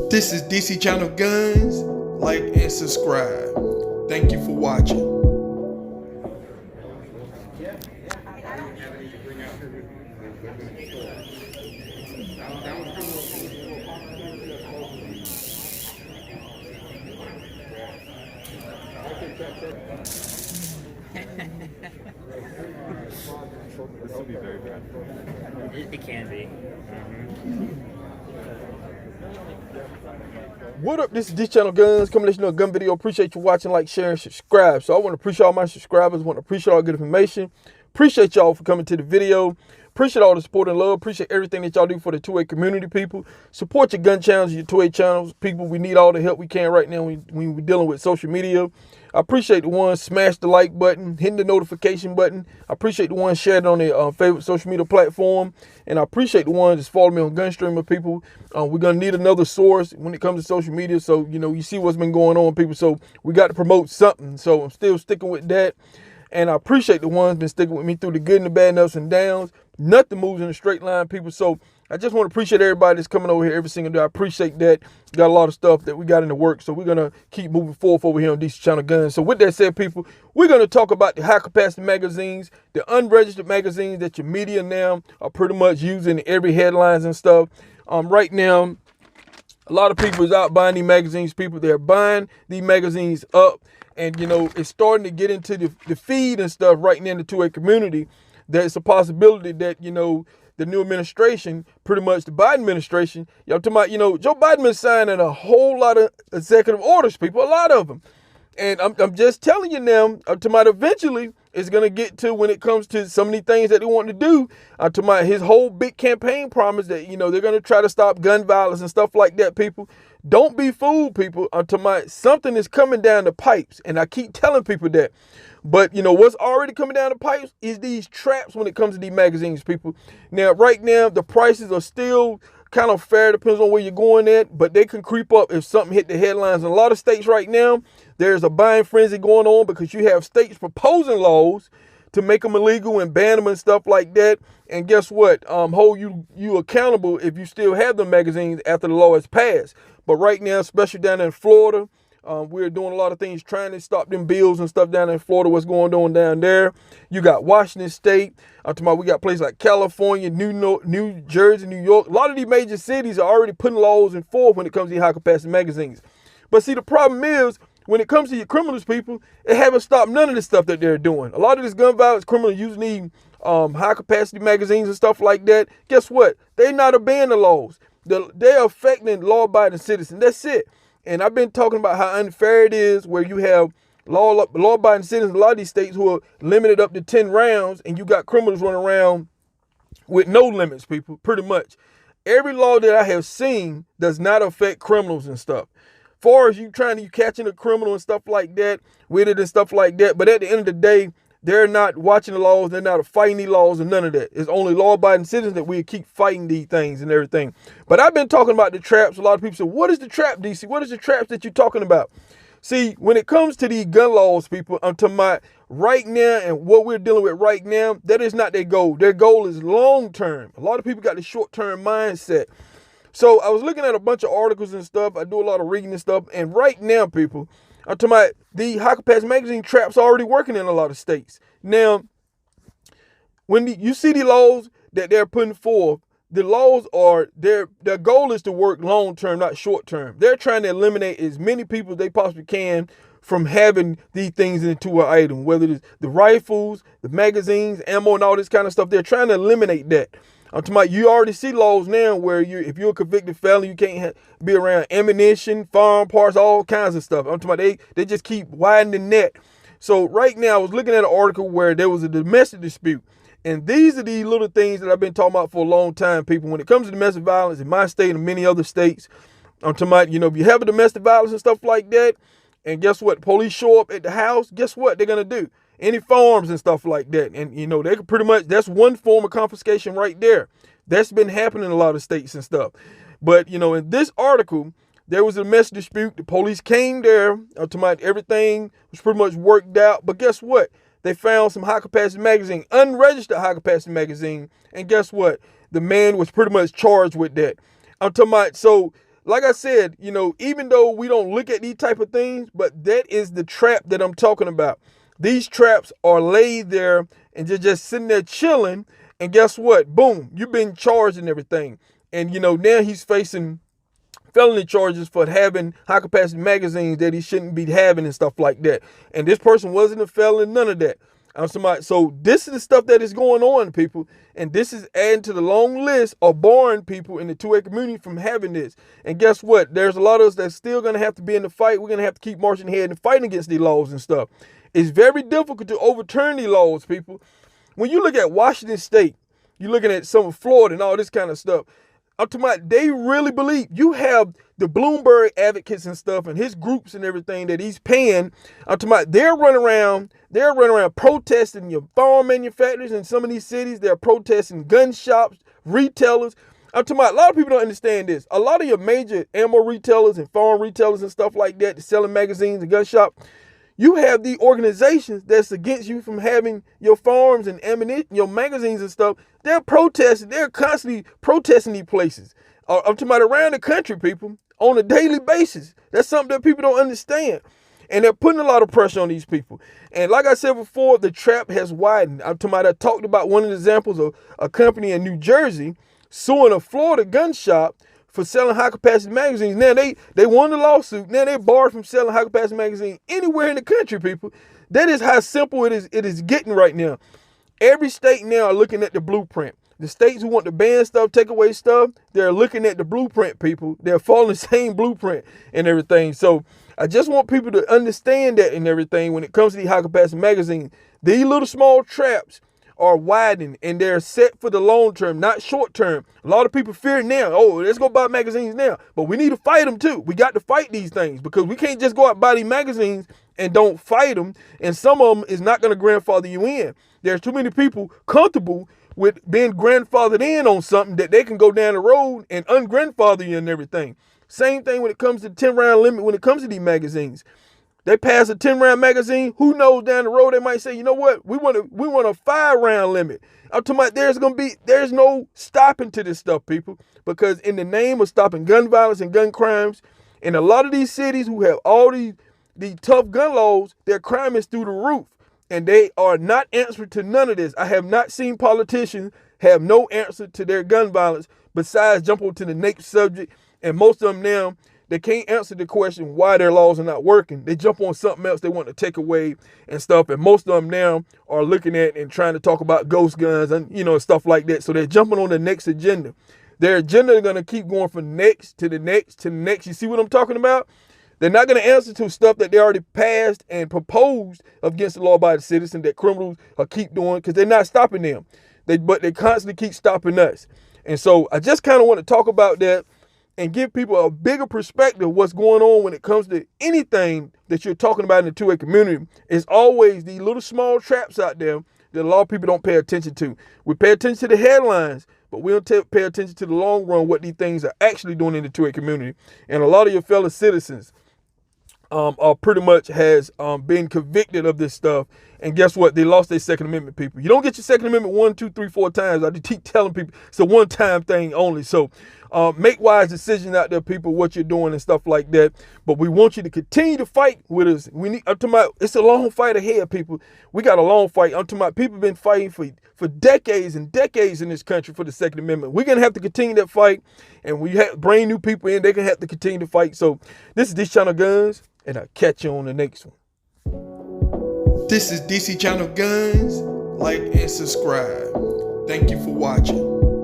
This is DC Channel Guns. Like and subscribe. Thank you for watching. This will be very bad. It can be. What up? This is DC Channel Guns coming to let you know a gun video. Appreciate you watching, like, share, and subscribe. So I want to appreciate all my subscribers. Want to appreciate all the good information. Appreciate y'all for coming to the video. Appreciate all the support and love. Appreciate everything that y'all do for the 2A community, people. Support your gun channels, your 2A channels, people. We need all the help we can right now when we're dealing with social media. I appreciate the ones smash the like button, hitting the notification button. I appreciate the ones sharing on their favorite social media platform. And I appreciate the ones that's following me on Gunstreamer, people. We're going to need another source when it comes to social media. So, you know, you see what's been going on, people. So we got to promote something. So I'm still sticking with that. And I appreciate the ones been sticking with me through the good and the bad and ups and downs. Nothing moves in a straight line, people. So I just want to appreciate everybody that's coming over here every single day. I appreciate that. Got a lot of stuff that we got in the works. So we're going to keep moving forward over here on DC Channel Guns. So with that said, people, we're going to talk about the high capacity magazines, the unregistered magazines that your media now are pretty much using in every headlines and stuff. Right now, a lot of people is out buying these magazines, people. They're buying these magazines up. And, you know, it's starting to get into the feed and stuff right now in the 2A community. There's a possibility that, you know, the new administration, pretty much the Biden administration, y'all talking about, you know, Joe Biden been signing a whole lot of executive orders, people, a lot of them. And I'm just telling you now, I'm talking about eventually it's going to get to when it comes to some of these things that they want to do. I'm talking about his whole big campaign promise that, you know, they're going to try to stop gun violence and stuff like that, people. Don't be fooled, people. I'm talking about something is coming down the pipes. And I keep telling people that. But, you know, what's already coming down the pipes is these traps when it comes to these magazines, people. Now, right now, the prices are still kind of fair. Depends on where you're going at. But they can creep up if something hit the headlines. In a lot of states right now, there's a buying frenzy going on because you have states proposing laws to make them illegal and ban them and stuff like that. And guess what? Hold you accountable if you still have the magazines after the law is passed. But right now, especially down in Florida, we're doing a lot of things trying to stop them bills and stuff down in Florida, what's going on down there. You got Washington State. I'm talking about we got places like California, New Jersey, New York. A lot of these major cities are already putting laws in forth when it comes to high capacity magazines. But see, the problem is, when it comes to your criminals, people, it haven't stopped none of this stuff that they're doing. A lot of this gun violence criminals using these high capacity magazines and stuff like that. Guess what? They're not obeying the laws. They're affecting law-abiding citizens. That's it. And I've been talking about how unfair it is where you have law-abiding citizens in a lot of these states who are limited up to 10 rounds, and you got criminals running around with no limits, people, pretty much. Every law that I have seen does not affect criminals and stuff. Far as you catching a criminal and stuff like that, with it and stuff like that. But at the end of the day, they're not watching the laws. They're not fighting the laws and none of that. It's only law-abiding citizens that we keep fighting these things and everything. But I've been talking about the traps. A lot of people say, what is the trap, DC? What is the traps that you're talking about? See, when it comes to these gun laws, people, I'm talking about right now and what we're dealing with right now, that is not their goal. Their goal is long-term. A lot of people got the short-term mindset. So I was looking at a bunch of articles and stuff. I do a lot of reading and stuff. And right now, people, I'm talking about the high capacity magazine traps are already working in a lot of states. Now, when you see the laws that they're putting forth, the laws are, their goal is to work long-term, not short-term. They're trying to eliminate as many people as they possibly can from having these things into an item, whether it's the rifles, the magazines, ammo, and all this kind of stuff. They're trying to eliminate that. I'm talking about you already see laws now where if you're a convicted felon, you can't be around ammunition, firearm parts, all kinds of stuff. I'm talking about they just keep widening the net. So right now I was looking at an article where there was a domestic dispute. And these are the little things that I've been talking about for a long time, people. When it comes to domestic violence in my state and many other states, I'm talking about, you know, if you have a domestic violence and stuff like that, and guess what? Police show up at the house, guess what they're going to do? Any farms and stuff like that. And, you know, they can pretty much, that's one form of confiscation right there. That's been happening in a lot of states and stuff. But, you know, in this article, there was a mess dispute. The police came there. Talking about everything was pretty much worked out. But guess what? They found some high-capacity magazine, unregistered high-capacity magazine. And guess what? The man was pretty much charged with that. I'm talking about, so like I said, you know, even though we don't look at these type of things, but that is the trap that I'm talking about. These traps are laid there and you're just sitting there chilling. And guess what? Boom, you've been charged and everything. And, you know, now he's facing felony charges for having high capacity magazines that he shouldn't be having and stuff like that. And this person wasn't a felon, none of that. So this is the stuff that is going on, people. And this is adding to the long list of barring people in the 2A community from having this. And guess what? There's a lot of us that's still going to have to be in the fight. We're going to have to keep marching ahead and fighting against these laws and stuff. It's very difficult to overturn these laws, people. When you look at Washington State, you're looking at some of Florida and all this kind of stuff. I'm talking about they really believe. You have the Bloomberg advocates and stuff and his groups and everything that he's paying. I'm talking about they're running around protesting your farm manufacturers in some of these cities. They're protesting gun shops, retailers. I'm talking about a lot of people don't understand this. A lot of your major ammo retailers and farm retailers and stuff like that, selling magazines and gun shops, you have the organizations that's against you from having your farms and ammunition, your magazines and stuff. They're protesting. They're constantly protesting these places. I'm talking about around the country, people, on a daily basis. That's something that people don't understand. And they're putting a lot of pressure on these people. And like I said before, the trap has widened. I'm talking about, I talked about one of the examples of a company in New Jersey suing a Florida gun shop for selling high-capacity magazines. Now, they won the lawsuit. Now, they barred from selling high-capacity magazines anywhere in the country, people. That is how simple it is getting right now. Every state now are looking at the blueprint. The states who want to ban stuff, take away stuff, they're looking at the blueprint, people. They're following the same blueprint and everything. So I just want people to understand that and everything when it comes to these high-capacity magazines. These little small traps are widening and they're set for the long term, not short term. A lot of people fear now, oh, let's go buy magazines now. But we need to fight them too. We got to fight these things because we can't just go out and buy these magazines and don't fight them. And some of them is not going to grandfather you in. There's too many people comfortable with being grandfathered in on something that they can go down the road and ungrandfather you and everything. Same thing when it comes to the 10-round limit when it comes to these magazines. They pass a 10-round magazine. Who knows down the road they might say, you know what? We want a 5-round limit. I'm talking about there's no stopping to this stuff, people, because in the name of stopping gun violence and gun crimes, in a lot of these cities who have all these tough gun laws, their crime is through the roof, and they are not answering to none of this. I have not seen politicians have no answer to their gun violence besides jump onto the next subject, and most of them now, they can't answer the question why their laws are not working. They jump on something else they want to take away and stuff. And most of them now are looking at and trying to talk about ghost guns and, you know, stuff like that. So they're jumping on the next agenda. Their agenda is going to keep going from next to the next to the next. You see what I'm talking about? They're not going to answer to stuff that they already passed and proposed against the law-abiding citizen that criminals keep doing because they're not stopping them. But they constantly keep stopping us. And so I just kind of want to talk about that and give people a bigger perspective of what's going on when it comes to anything that you're talking about in the 2A community. It's always these little small traps out there that a lot of people don't pay attention to. We pay attention to the headlines, but we don't pay attention to the long run, what these things are actually doing in the 2A community. And a lot of your fellow citizens are pretty much has been convicted of this stuff. And guess what? They lost their Second Amendment, people. You don't get your Second Amendment 1, 2, 3, 4 times. I just keep telling people it's a one-time thing only. So make wise decisions out there, people, what you're doing and stuff like that. But we want you to continue to fight with us. I'm talking about, it's a long fight ahead, people. We got a long fight. I'm talking about people have been fighting for decades and decades in this country for the Second Amendment. We're going to have to continue that fight. And we bring new people in. They're going to have to continue to fight. So this is DC Channel Guns, and I'll catch you on the next one. This is DC Channel Guns. Like and subscribe. Thank you for watching.